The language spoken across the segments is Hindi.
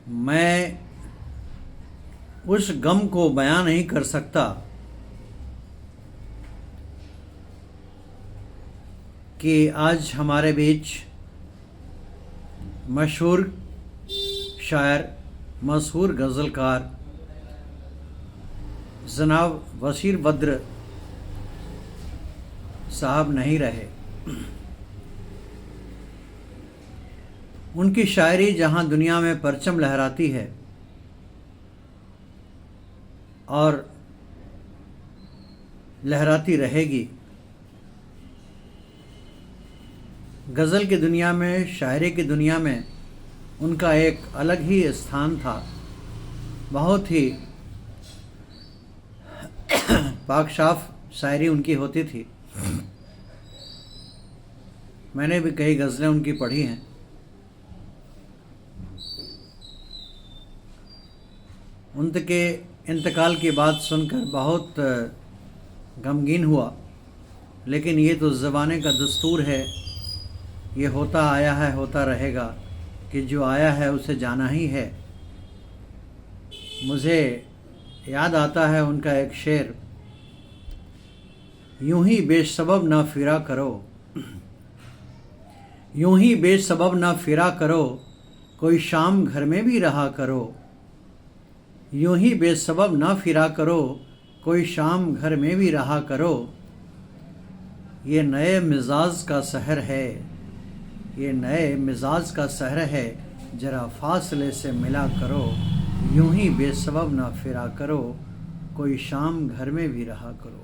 मैं उस गम को बयां नहीं कर सकता कि आज हमारे बीच मशहूर शायर, मशहूर गज़लकार जनाब वसीर बद्र साहब नहीं रहे। उनकी शायरी जहां दुनिया में परचम लहराती है और लहराती रहेगी, गज़ल की दुनिया में, शायरी की दुनिया में उनका एक अलग ही स्थान था। बहुत ही पाक साफ शायरी उनकी होती थी। मैंने भी कई गज़लें उनकी पढ़ी हैं। उनके इंतकाल की बात सुनकर बहुत गमगीन हुआ, लेकिन ये तो ज़माने का दस्तूर है। ये होता आया है, होता रहेगा कि जो आया है उसे जाना ही है। मुझे याद आता है उनका एक शेर, यूं ही बेसबब ना फिरा करो, यूं ही बेसबब ना फिरा करो, कोई शाम घर में भी रहा करो। यूं ही बेसबब ना फिरा करो, कोई शाम घर में भी रहा करो। ये नए मिजाज का सहर है, ये नए मिजाज का सहर है, जरा फासले से मिला करो। यूं ही बेसबब ना फिरा करो, कोई शाम घर में भी रहा करो।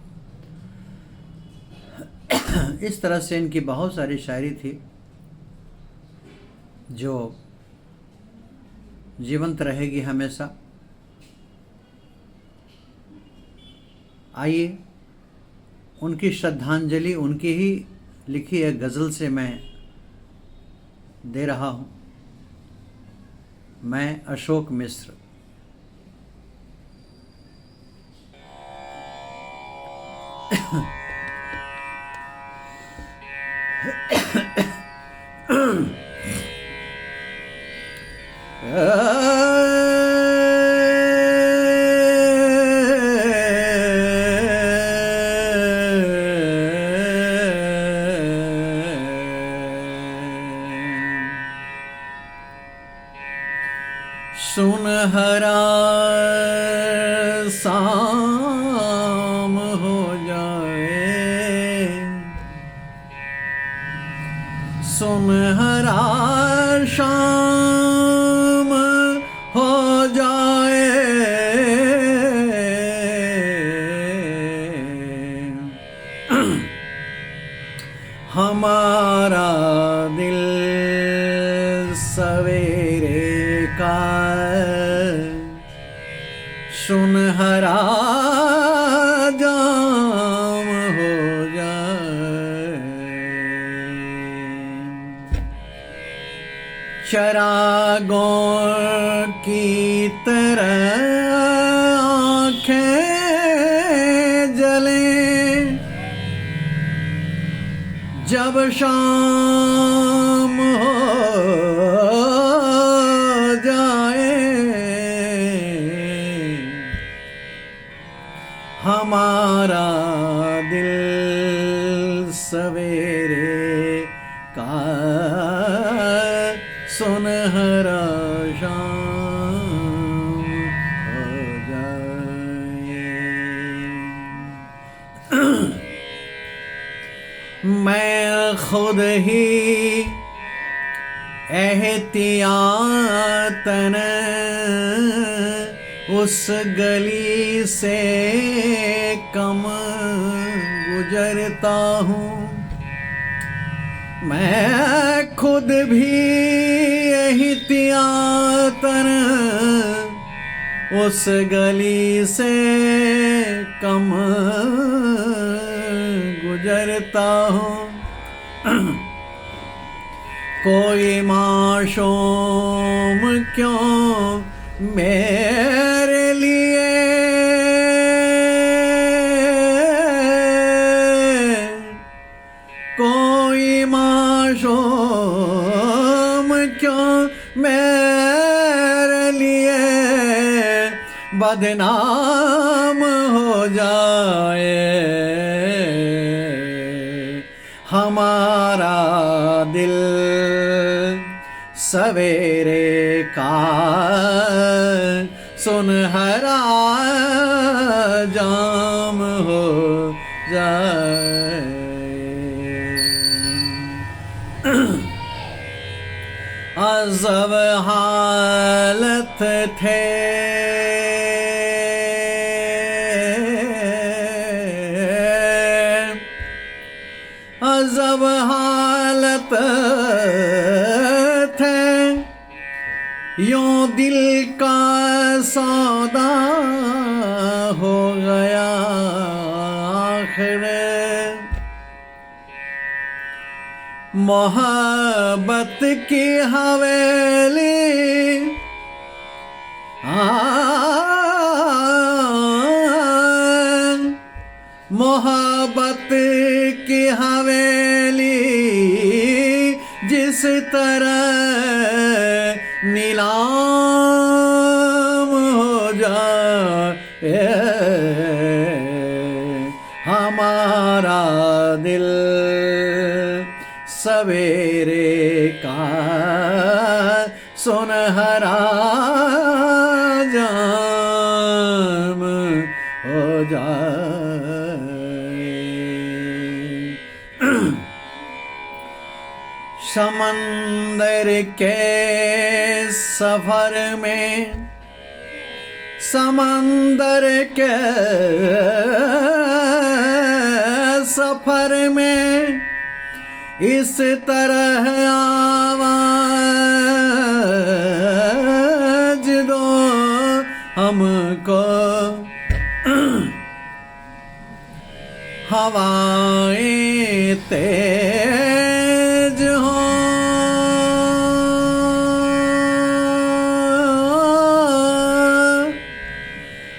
इस तरह से इनकी बहुत सारी शायरी थी जो जीवंत रहेगी हमेशा। आइए उनकी श्रद्धांजलि उनकी ही लिखी एक गज़ल से मैं दे रहा हूँ। मैं अशोक मिश्र। सुनहरा शाम हो जाए, सुनहरा शाम हो जाए, हमारा दिल सवेरे का सुनहरा जाम हो जाए। चरागों की तरह आँखें जलें, जब शाम हो जाए, हमारा दिल सवेरे का सुनहरा शाम हो जाए। मैं खुद ही एहतियातन उस गली से कम गुजरता हूँ। मैं खुद भी एहतियातन उस गली से कम गुजरता हूँ। कोई मासूम क्यों मेरे लिए कोई मासूम क्यों मेरे बदनाम हो जाए। हमारा दिल सवेरे का सुनहरा जाम हो जाए। अज़ब हालत थे अज़ब हालत थे, यूं दिल का सौदा हो गया आखिर। मोहब्बत की हवेली मोहब्बत की हवेली जिस तरह नीलाम हो जाए। हमारा दिल सवेरे का सुनहरा जाम हो जाए। समंदर के सफर में समंदर के सफर में इस तरह आवाज दो हमको। हवाएं तेज हो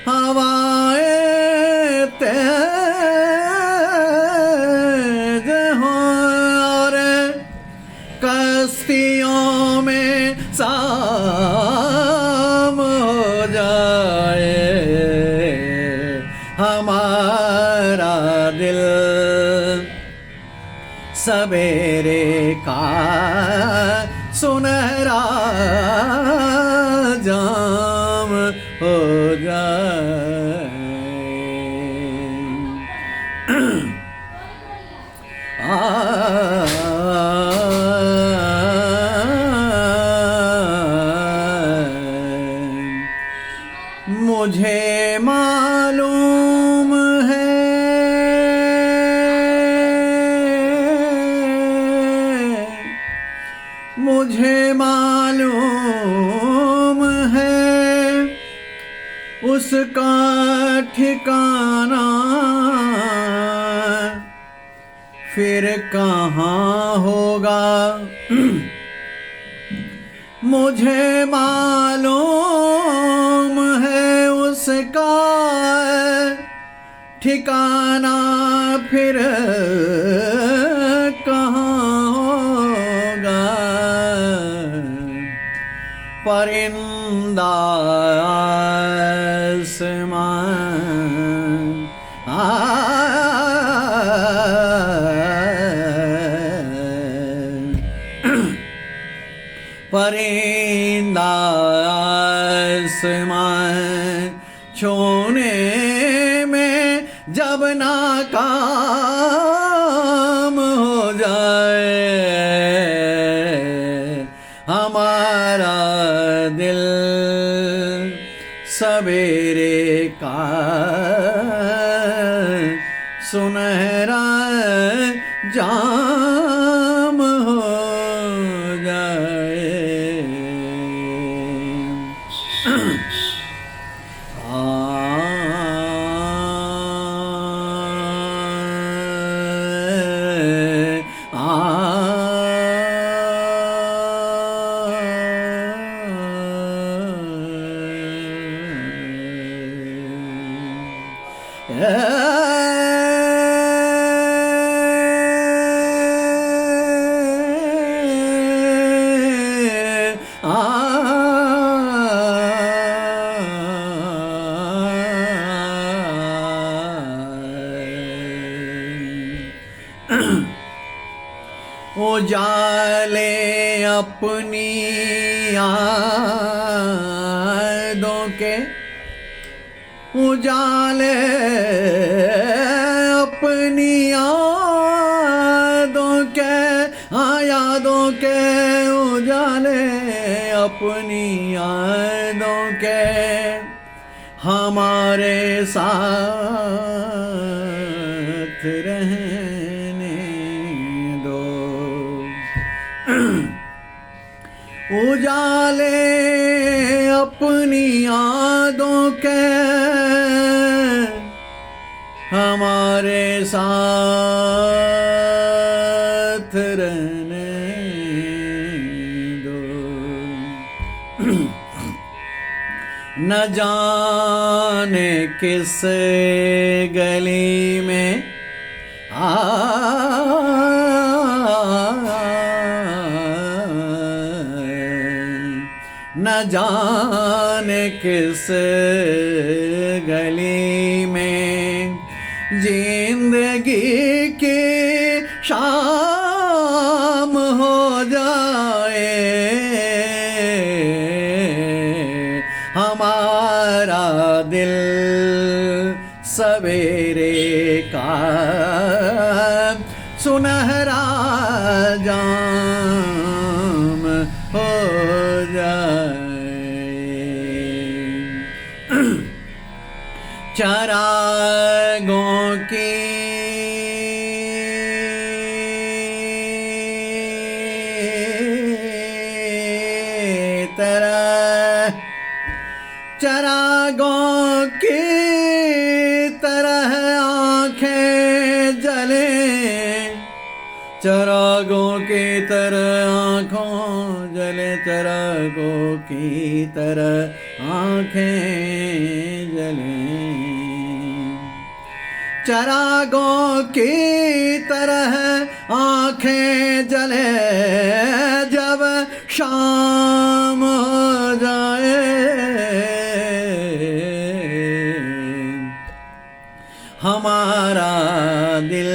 हवाएं तेज हो और कश्तियों में शाम हो जाए। हमारा दिल सवेरे का सुनहरा जाम हो जाए। मुझे मालूम है मुझे मालूम है उसका ठिकाना फिर कहाँ होगा। मुझे मालूम है उसका ठिकाना फिर कहाँ होगा। परिंदा आसमान परिंदा आसमान छूने में जब नाकाम हो जाए। हमारा दिल सवेरे का सुनहरा जाम हो जाए। अपनी यादों के उजाले, अपनी यादों के उजाले, अपनी यादों के हमारे साथ रहने दो। उजाले अपनी यादों के हमारे साथ रहने दो। न जाने किस गली में न जाने किस गली में जिंदगी की शाम हो जाए, हमारा दिल सवेरे का सुनहरा जाम हो जाए। चरागों की तरह, चरागों की तरह आँखें जले, चरागों की तरह आँखों जले, चरागों की तरह आँखें जले, चरागों की तरह आँखें जले, जब शाम हो जाए, हमारा दिल,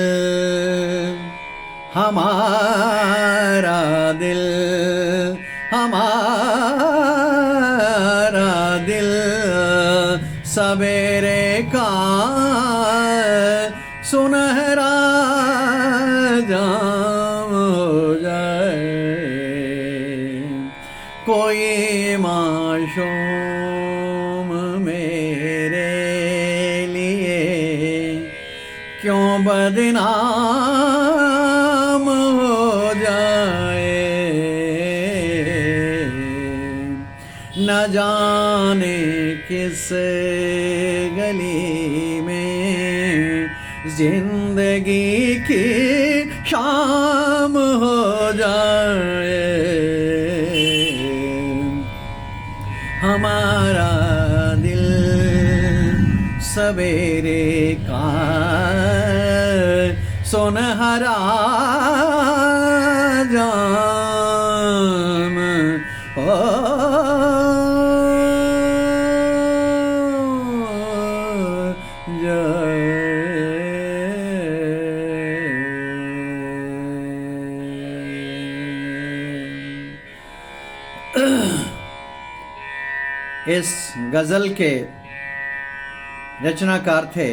हमारा दिल, हमारा दिल सवेरे का सुनहरा जाम हो जाए। कोई मासूम मेरे लिए क्यों बदनाम हो जाए, न जाने किस गली में जिंदगी की शाम हो जाए, हमारा दिल सवेरे का सुनहरा जाम हो इस गज़ल के रचनाकार थे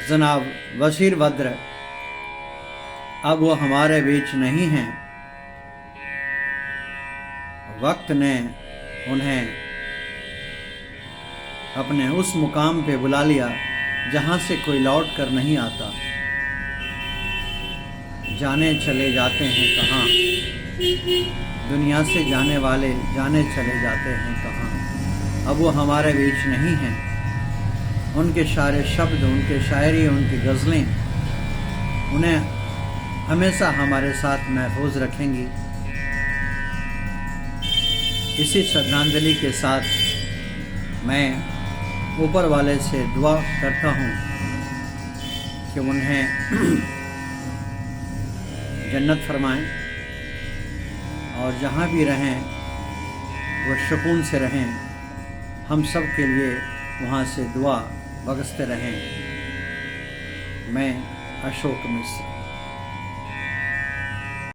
जनाब वसीर बद्र। अब वो हमारे बीच नहीं हैं। वक्त ने उन्हें अपने उस मुकाम पे बुला लिया जहाँ से कोई लौट कर नहीं आता। जाने चले जाते हैं कहाँ, दुनिया से जाने वाले जाने चले जाते हैं कहाँ। अब वो हमारे बीच नहीं हैं। उनके सारे शब्द, उनके शायरी, उनकी गज़लें उन्हें हमेशा हमारे साथ महफूज रखेंगी। इसी श्रद्धांजलि के साथ मैं ऊपर वाले से दुआ करता हूँ कि उन्हें जन्नत फरमाएं और जहाँ भी रहें वो सुकून से रहें। हम सब के लिए वहाँ से दुआ बरसते रहें। मैं अशोक मिश्र।